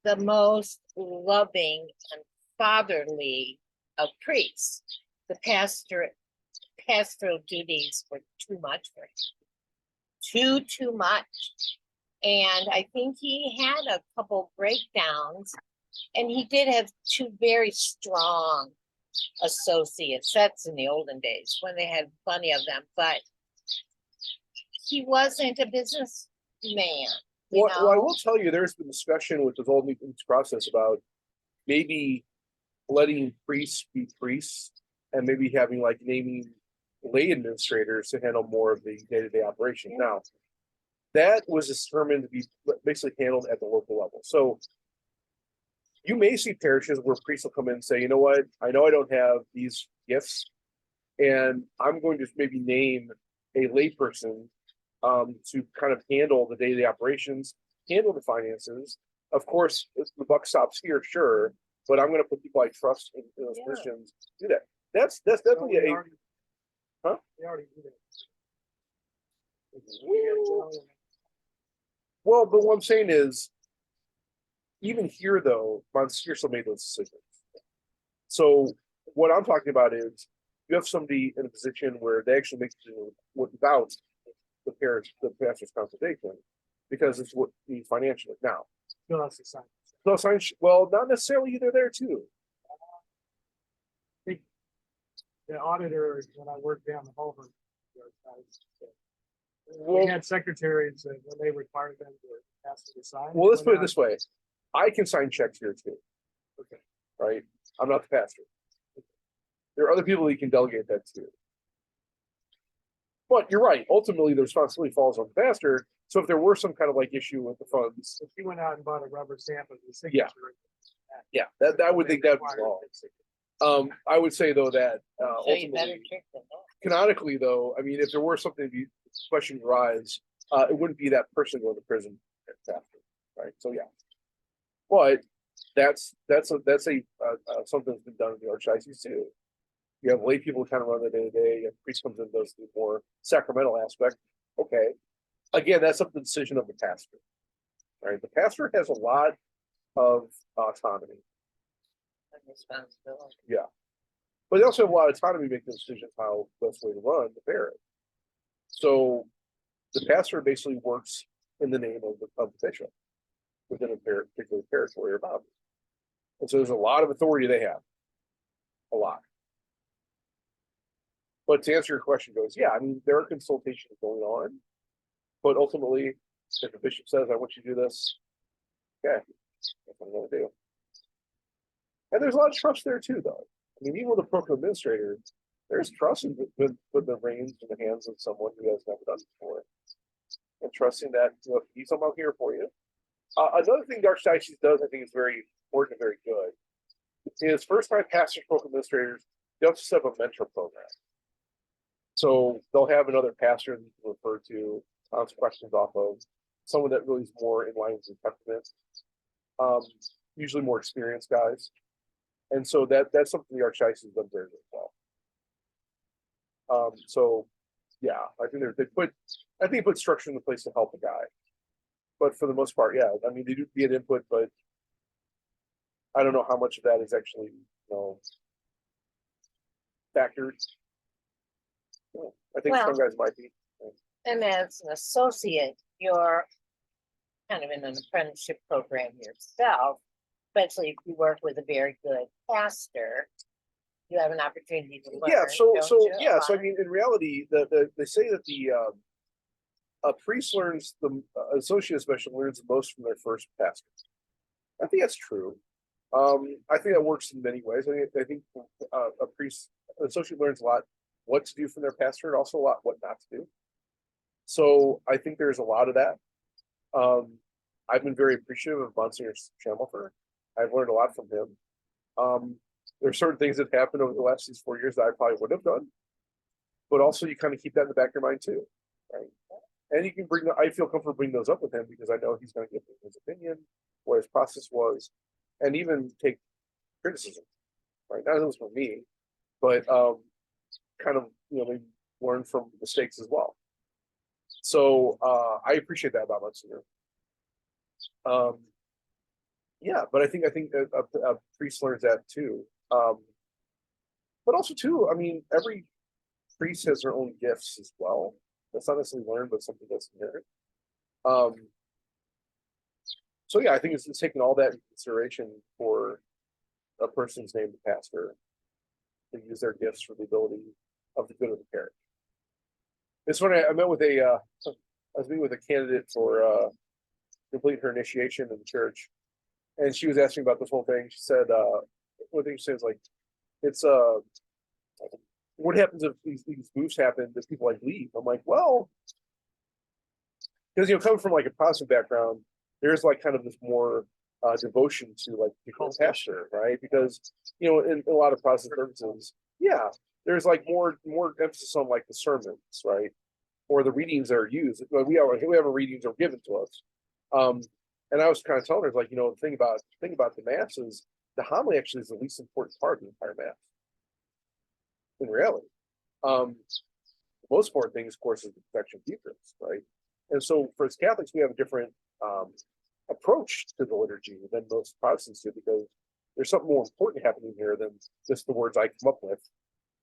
the most loving and fatherly of priests. The pastoral duties were too much for him. Too much. And I think he had a couple breakdowns, and he did have two very strong associates. That's in the olden days when they had plenty of them, but he wasn't a businessman. Well, I will tell you, there's been discussion with this whole new process about maybe letting priests be priests and maybe having like naming lay administrators to handle more of the day-to-day operation. Yeah. Now, that was determined to be basically handled at the local level. So you may see parishes where priests will come in and say, you know what, I know I don't have these gifts, and I'm going to maybe name a layperson to kind of handle the day-to-day operations, handle the finances. Of course, if the buck stops here, sure, but I'm going to put people I trust in those Yeah. positions to do that. That's definitely We a already- Huh? We already do that. We had general- well, but what I'm saying is, even here though, Monsignor still made those decisions. So what I'm talking about is you have somebody in a position where they actually make decisions without the pastor's consultation, because it's what you need financially. Now, Still has to sign. no science, well, not necessarily either there too. The auditor, when I worked down the hall, we Well, had secretaries that when they required them to ask to sign. well, let's they put it went this way. I can sign checks here too. Okay. Right? I'm not the pastor. There are other people you can delegate that to. But you're right. Ultimately, the responsibility falls on the pastor. So if there were some kind of like issue with the funds, If you went out and bought a rubber stamp of the Yeah. signature. yeah, that would think that would be wrong. I would say though that So you better ultimately, trick them out. canonically though, I mean, if there were something to be question arise, it wouldn't be that person going to prison after, right? So yeah, but that's something that's been done in the archdiocese too. You have lay people kind of run the day to day, and priest comes in and does the more sacramental aspect. Okay, again, that's up to the decision of the pastor. Right, the pastor has a lot of autonomy, And responsibility. but they also have a lot of autonomy to make the decisions how best way to run the parish. So the pastor basically works in the name of the bishop within a particular territory or boundary. And so there's a lot of authority they have. A lot. But to answer your question goes, yeah, I mean, there are consultations going on, but ultimately, if the bishop says, I want you to do this, okay, that's what I'm going to do. And there's a lot of trust there too, though. I mean, even with a program administrator, there's trust in putting the reins in the hands of someone who has never done it before, and trusting that if he's somehow here for you. Another thing the archdiocese does, I think, is very important and very good, is first-time pastors, program administrators, they also set up a mentor program. So they'll have another pastor that you can refer to, bounce questions off of, someone that really is more in line with your temperament. Usually more experienced guys. And so that's something the archdiocese has done very, very well. So yeah, I think they put structure in the place to help the guy. But for the most part, yeah, I mean, they do get input, but I don't know how much of that is actually, factored. I think some Well- guys might be. And as an associate, you're kind of in an apprenticeship program yourself, especially if you work with a very good pastor. You have an opportunity to learn. Yeah, so don't you, yeah, so I about mean, in reality, they say that the a priest learns associate especially learns the most from their first pastor. I think that's true. I think that works in many ways. I think a priest, associate learns a lot what to do from their pastor and also a lot what not to do. So I think there's a lot of that. I've been very appreciative of Monsignor Schamblefer. I've learned a lot from him. There's certain things that happened over the last these 4 years that I probably would have done, but also you kind of keep that in the back of your mind too, right? And you can bring. I feel comfortable bringing those up with him because I know he's going to give me his opinion, what his process was, and even take criticism, right? Not only from me, but kind of maybe learn from mistakes as well. So I appreciate that about Monsignor. Yeah, but I think a priest learns that too. But also too, I mean, every priest has their own gifts as well. That's not necessarily learned, but something that's inherent. So yeah, I think it's taking all that into consideration for a person's named the pastor to use their gifts for the ability of the good of the parish. It's funny. I met with I was meeting with a candidate for complete her initiation in the church, and she was asking about this whole thing. She said, one thing she says like, it's what happens if these moves happen? Does people like leave? I'm like, well, because coming from like a Protestant background, there's like kind of this more devotion to like the pastor, right? Because in a lot of Protestant services, yeah, there's like more emphasis on like the sermons, right, or the readings that are used. We have a readings that are given to us. And I was kind of telling her, like, the thing about the mass is the homily actually is the least important part of the entire mass. In reality, the most important thing, of course, is the protection of the Eucharist, right? And so, for as Catholics, we have a different approach to the liturgy than most Protestants do, because there's something more important happening here than just the words I come up with.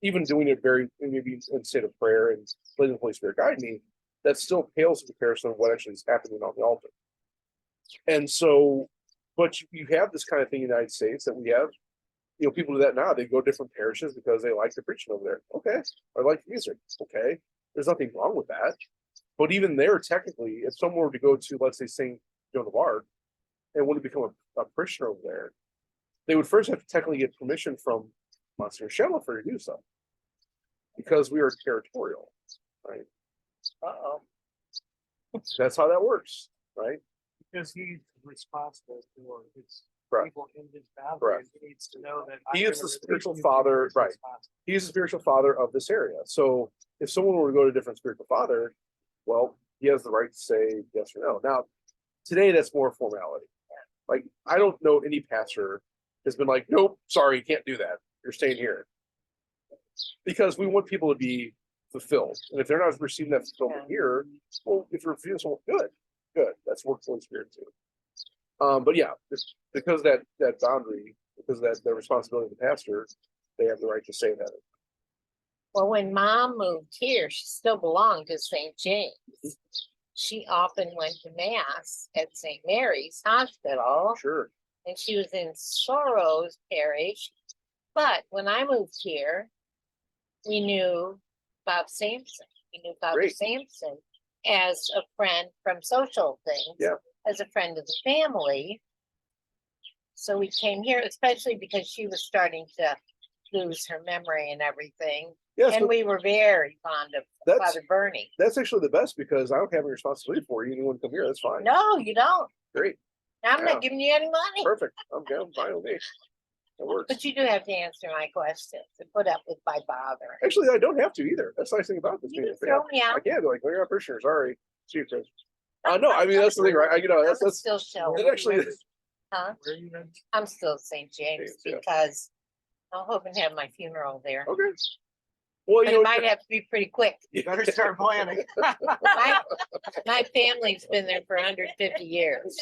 Even doing it very maybe in state of prayer and letting the Holy Spirit guide me, that still pales in comparison to what actually is happening on the altar. And so, but you have this kind of thing in the United States that we have. People do that now. They go to different parishes because they like the preaching over there. Okay, or like music. Okay, there's nothing wrong with that. But even there, technically, if someone were to go to, let's say, St. Joan of Arc and want to become a parishioner over there, they would first have to technically get permission from Monsignor Schamblefer to do so, because we are territorial, right? That's how that works, right? Because he's responsible for his Correct. people in his boundary. Correct. He needs to know that He I'm is gonna the spiritual release you father, from right. his responsibility. He's the spiritual father of this area. So if someone were to go to a different spiritual father, well, he has the right to say yes or no. Now, today that's more formality. Like, I don't know any pastor has been like, nope, sorry, you can't do that. You're staying here. Because we want people to be fulfilled. And if they're not receiving that fulfillment here, well, if you're refusing, good. That's work for the Spirit too. But yeah, because that boundary, because that the responsibility of the pastor, they have the right to say that. Well, when Mom moved here, she still belonged to St. James. She often went to Mass at St. Mary's Hospital, Sure. and she was in Sorrow's parish. But when I moved here, we knew Bob Sampson. We knew Bob Great. Sampson as a friend from social things, Yeah. as a friend of the family. So we came here, especially because she was starting to lose her memory and everything. Yes, And but we were very fond of that's Father Bernie. that's actually the best, because I don't have any responsibility for you. Anyone come here, that's fine. No, you don't. Great. I'm Yeah. not giving you any money. Perfect. I'm fine with me. That works. But you do have to answer my questions and put up with my bother. Actually, I don't have to either. That's the nice thing about this. You meeting. can throw me I out. can't be like, well, you're not parishioner. Sorry. See you, Chris. No, I mean, that's the thing, right? I'm That's still showing. that actually. Huh? Where are you at? I'm still St. James James, yeah. because I'm hoping to have my funeral there. Okay. Well, But it might have to be pretty quick. You better start planning. My family's been there for 150 years.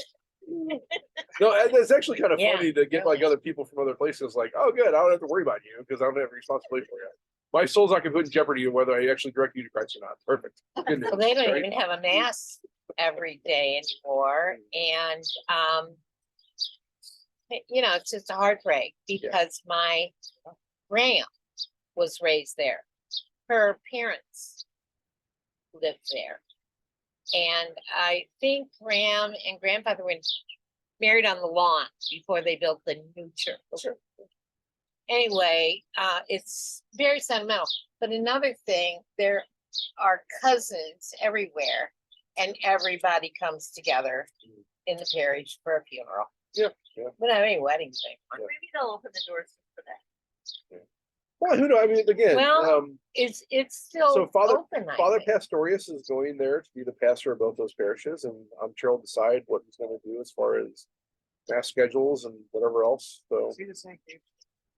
No, and it's actually kind of Yeah, funny to get like other people from other places, like, oh, good, I don't have to worry about you because I don't have any responsibility for you. My soul's not going to put in jeopardy whether I actually direct you to Christ or not. Perfect. Good Well, they news, don't right? even have a mass every day anymore. And, it's just a heartbreak because my grandma was raised there. Her parents lived there. And I think Graham and grandfather were in married on the lawn before they built the new church. Anyway, it's very sentimental. But another thing, there are cousins everywhere, and everybody comes together in the parish for a funeral. Yeah, yeah. But I mean, wedding thing. Maybe they'll open the doors for that. Well, who knows? I mean, again, Well, it's still so open. I Father think. Pastorius is going there to be the pastor of both those parishes, and I'm sure he'll decide what he's going to do as far as mass schedules and whatever else. So, Is he the same age?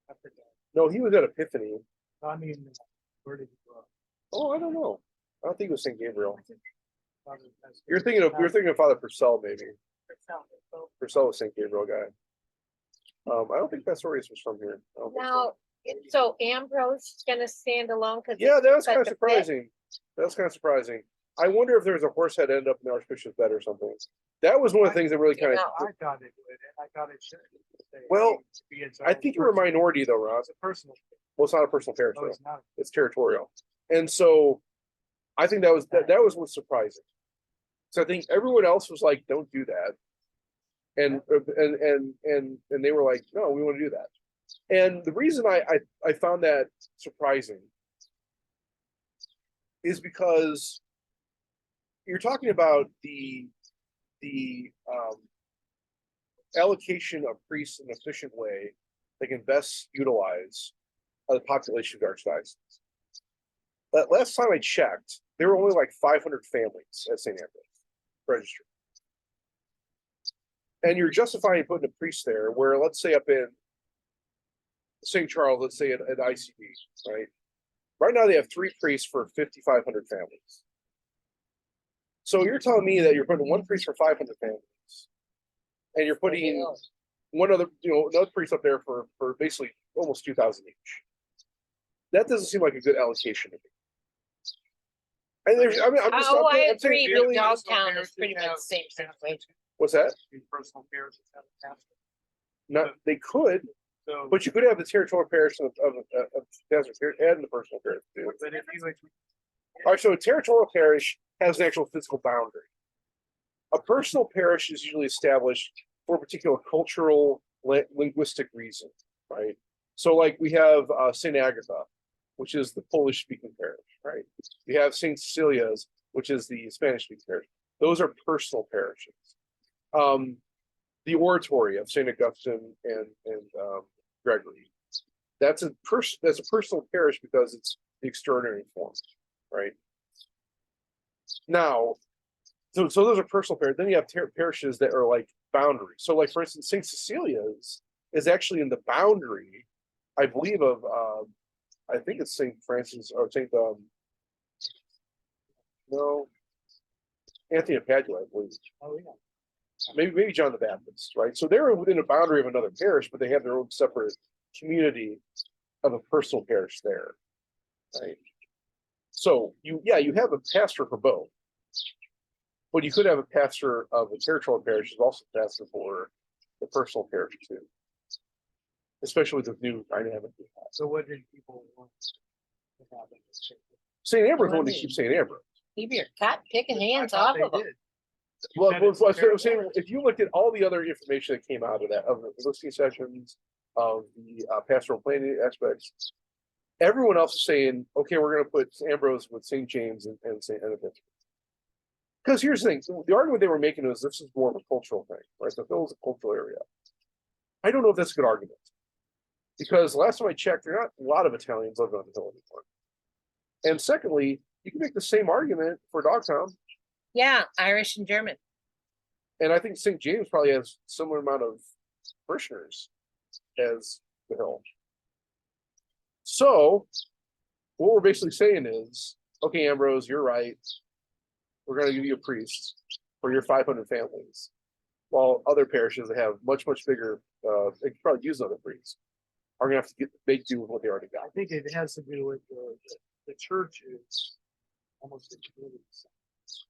I forgot. no, he was at Epiphany. I mean, where did he grow up? Oh, I don't know. I don't think it was St. Gabriel. Father Pastor- You're thinking of Father Purcell, maybe. For some people. Purcell was St. Gabriel guy. I don't think Pastorius was from here. I don't think so. Now, so Ambrose is gonna stand alone because Yeah, that was such kind of a fit. surprising. That was kind of surprising. I wonder if there was a horse head end up in the Archbishop's bed or something. That was one of the things that really kind of. I thought it would, and I thought it should. Say, Well, be its I own think you're a person. minority though, Ross. It's a personal. Well, it's not a personal parish No, though. it's not. It's territorial. And so I think that was what's surprising. So I think everyone else was like, don't do that. And they were like, no, we want to do that. And the reason I found that surprising is because you're talking about the allocation of priests in an efficient way that can best utilize the population of the archdiocese. But last time I checked, there were only like 500 families at St. Ambrose registered. And you're justifying putting a priest there where, let's say up in St. Charles, let's say at ICB, right? Right now they have 3 priests for 5,500 families. So you're telling me that you're putting 1 priest for 500 families, and you're putting one other, another priest up there for basically almost 2,000 each. That doesn't seem like a good allocation to me. And there's, I mean, I'm just, Oh, I I'm saying agree, but really, Dogtown is pretty much the same situation. what's that? The personal parishes have a pastor. Not, they could, So, but you could have the territorial parish of Desert Parish and the personal parish too. but if you, All right, so a territorial parish has an actual physical boundary. A personal parish is usually established for a particular cultural, linguistic reason, right? So, like we have Saint Agatha, which is the Polish-speaking parish, right? We have Saint Cecilia's, which is the Spanish-speaking parish. Those are personal parishes. The Oratory of Saint Augustine and Gregory, that's a personal parish because it's the extraordinary form, right? Now, so those are personal parishes. Then you have parishes that are like boundaries. So, like for instance, Saint Cecilia's is actually in the boundary, I believe, of I think it's Saint Francis or Saint no, Anthony of Padua, I believe. oh yeah. Maybe John the Baptist, right? So they're within a boundary of another parish, but they have their own separate community of a personal parish there, right? So you have a pastor for both, but you could have a pastor of a territorial parish who's also pastor for the personal parish too, especially with the new dynamic we have. So what did people want to happen? St. Ambrose wanted to keep St. Ambrose. Keep your cotton picking hands I thought off they of them. did. Well, Said well, it's so I'm saying, territorial. if you looked at all the other information that came out of that, of the listening sessions, of the pastoral planning aspects, everyone else is saying, okay, we're going to put Ambrose with St. James and St. Benedict. Because here's the thing, the argument they were making is this is more of a cultural thing, right? The Hill is a cultural area. I don't know if that's a good argument. Because last time I checked, there are not a lot of Italians living on the Hill anymore. And secondly, you can make the same argument for Dogtown. Yeah, Irish and German. And I think St. James probably has similar amount of parishioners as the Hill. So what we're basically saying is, okay, Ambrose, you're right. We're going to give you a priest for your 500 families, while other parishes that have much bigger, they could probably use another priest, are going to have to make do with what they already I got. think it has to do with the church is almost a community.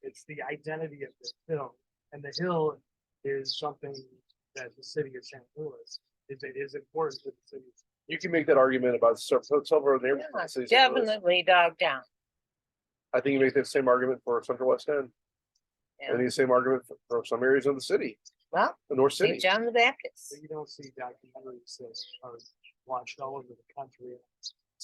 It's the identity of the hill, and the hill is something that the city of St. Louis is important to the city. You can make that argument about several neighborhoods. Yeah, definitely Dogtown. I think you make that same argument for Central West End. Yeah. And the same argument for some areas of the city. Well, the North St. City. John the Baptist. So you don't see documentaries that are watched all over the country.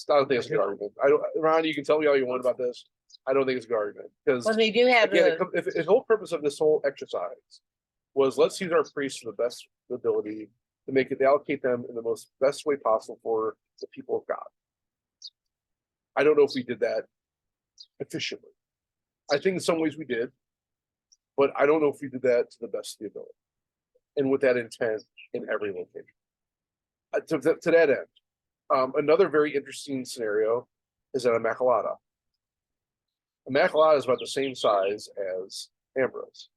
I don't think it's a good argument. I don't, Ron, you can tell me all you want about this. I don't think it's a good argument because Well, they do have again, the, if the whole purpose of this whole exercise was let's use our priests to the best ability to make it, allocate them in the most best way possible for the people of God. I don't know if we did that efficiently. I think in some ways we did, but I don't know if we did that to the best of the ability and with that intent in every location. To that end, another very interesting scenario is at Immaculata. Immaculata is about the same size as Ambrose.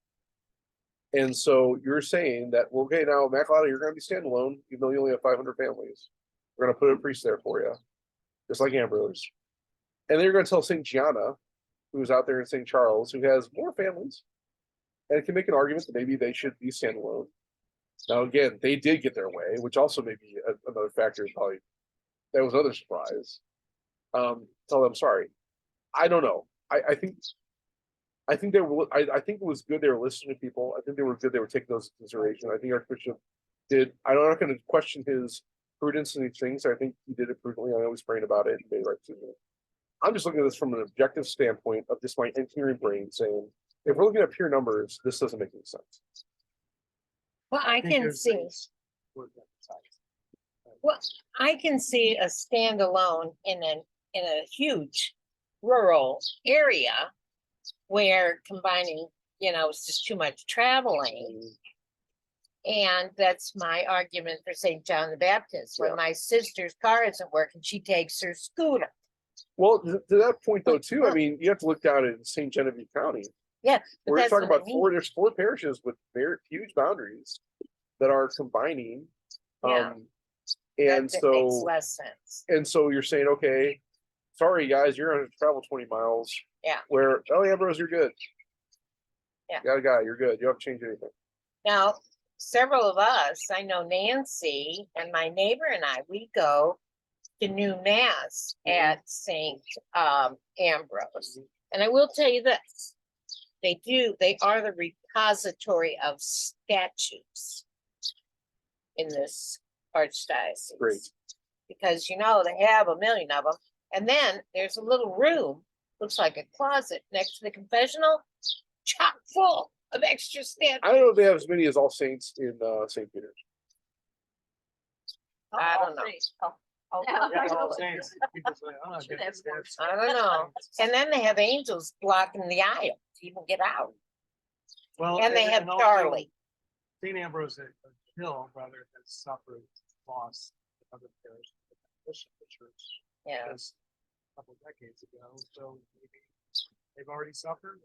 And so you're saying that, well, okay, now Immaculata, you're going to be standalone, even though you only have 500 families. We're going to put a priest there for you, just like Ambrose. And then you're going to tell St. Gianna, who's out there in St. Charles, who has more families, and it can make an argument that maybe they should be standalone. Now, again, they did get their way, which also may be another factor. Probably that was another surprise. Tell them sorry. I don't know. I think they were. I think it was good they were listening to people. I think they were good. They were taking those into consideration. I think Archbishop did. I'm not going to question his prudence in these things. I think he did it prudently. I know he's praying about it and made the right decision. I'm just looking at this from an objective standpoint of just my engineering brain saying, if we're looking at pure numbers, this doesn't make any sense. well, I think can there's see, things worth emphasizing. well, I can see a standalone in a huge rural area where combining, it's just too much traveling. And that's my argument for St. John the Baptist. When Yeah. my sister's car isn't working, she takes her scooter. Well, to that point though, too, I mean, you have to look down at St. Genevieve County. Yeah, but We're that's talking what I about mean. there's 4 parishes with very huge boundaries that are combining. Yeah. And That makes so, less sense. you're saying, okay, sorry guys, you're going to travel 20 miles. Yeah. Where, oh yeah, bros, you're good. Yeah. Got a guy, you're good. You don't have to change anything. Now, several of us, I know Nancy and my neighbor and I, we go to new mass at St. Ambrose. And I will tell you this, they are the repository of statues in this archdiocese. Great. Because they have a million of them. And then there's a little room, looks like a closet next to the confessional, chock full of extra statues. I don't know if they have as many as All Saints in St. Peter's. I don't know. Yeah, all saints. People say, "Oh, Should get have this more. dance." I don't know. And then they have angels blocking the aisle to even get out. Well, And they have also, Charlie. St. Ambrose at Hill, rather, has suffered loss in other parishes. The church Yeah. was a couple decades ago, so maybe they've already suffered.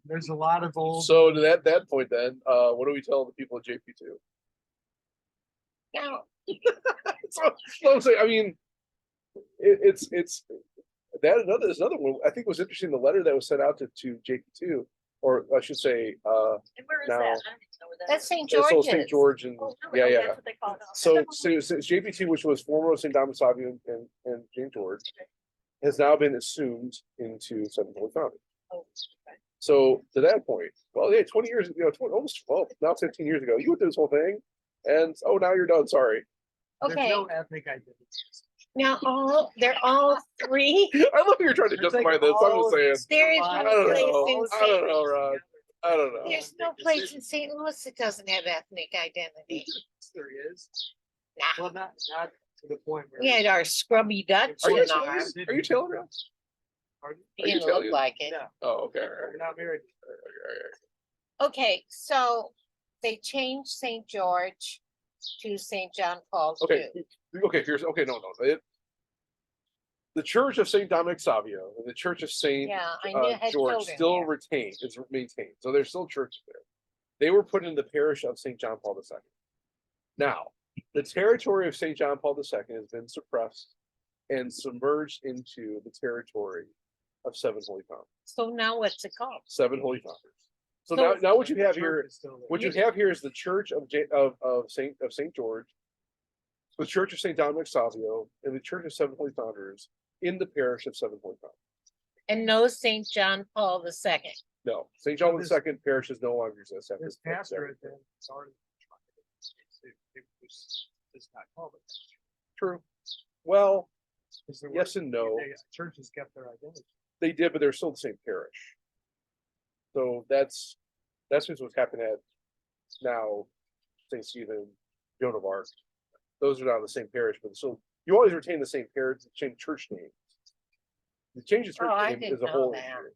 There's a lot of old. So to that point then, what do we tell the people at JP2? Now, So I'm saying, I mean, it's that there's another one. I think was interesting. The letter that was sent out to JP2, or I should say, And where is that? I Now- don't even know where that that's is. St. so George's. St. George and Oh, yeah, really? yeah. That's what they call it. So JP2, which was former St. Thomas Savio and St. George, has now been assumed into Seventh Holy Foundry. Oh, okay. So to that point, well, yeah, 20 years, almost 12, now 15 years ago, you went through this whole thing, and now you're done. Sorry. There's Okay, no ethnic identity. now they're all three. I love how you're trying to They're justify taking this. I'm all just saying. of this There is combined- no I don't place know. in I don't St. know, Rod. I don't know. There's no place in St. Louis that doesn't have ethnic identity. There is. Nah, Well, not to the point where. we had our scrubby Dutch Are you in our, Italian? Are you Italian? Pardon? Are you didn't look Italian? like it. No, Oh, okay. we're not married. Okay, so they changed St. George to St. John Paul Okay. II. Okay. The Church of Saint Dominic Savio and the Church of Saint Yeah, I knew it had George children still there. retained. It's maintained. So there's still churches there. They were put in the parish of Saint John Paul II. Now, the territory of Saint John Paul II has been suppressed and submerged into the territory of Seven Holy Founders. So now what's it called? Seven Holy Founders. So So- now what you The have church here, is still there. what you have here is the Church of Saint George, the Church of Saint Dominic Savio, and the Church of Seven Holy Founders in the parish of Seven Holy Founders. And no St. John Paul II. No, St. John the this- Second parish is no longer exists. after This the fact. pastorate then is already. It was, it's not called a pastorate. True. Well, 'Cause there yes were- and no. Churches kept their identity. They did, but they're still the same parish. So that's what's happening at now, St. Stephen, Joan of Arc. Those are not the same parish, but still, you always retain the same parish, the same church name. The change of church Oh, I name didn't is a know whole that. issue,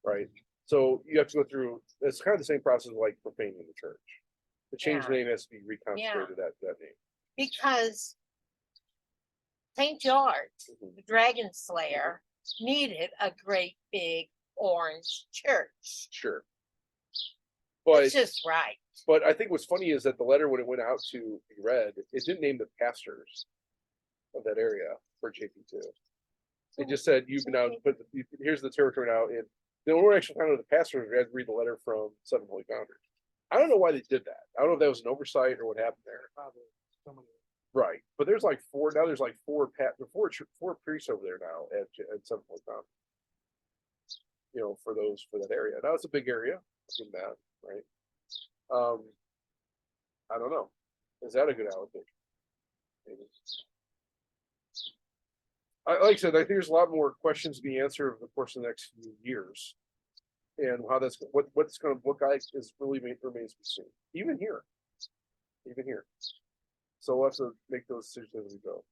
right? So you have to go through, it's kind of the same process like profaning the church. The change Yeah. name has to be reconsecrated that name. Because St. George, Mhm. the Dragon Slayer, needed a great big orange church. Sure. But It's just right. But I think what's funny is that the letter, when it went out to be read, it didn't name the pastors of that area for JP2. It just said, you've now, but here's the territory now. And the only actually found out the pastors, we had to read the letter from Seven Holy Founders. I don't know why they did that. I don't know if that was an oversight or what happened there. Probably so many. Right. But there's like four, now there's like four priests over there now at Seven Holy Founders. You know, for that area. Now it's a big area, I'll give them that, right? I don't know. Is that a good allocation? Maybe. Like I said, I think there's a lot more questions to be answered over the course of the next few years. And how that's, what's going to look like is really remains to be seen, even here. So we'll have to make those decisions as we go.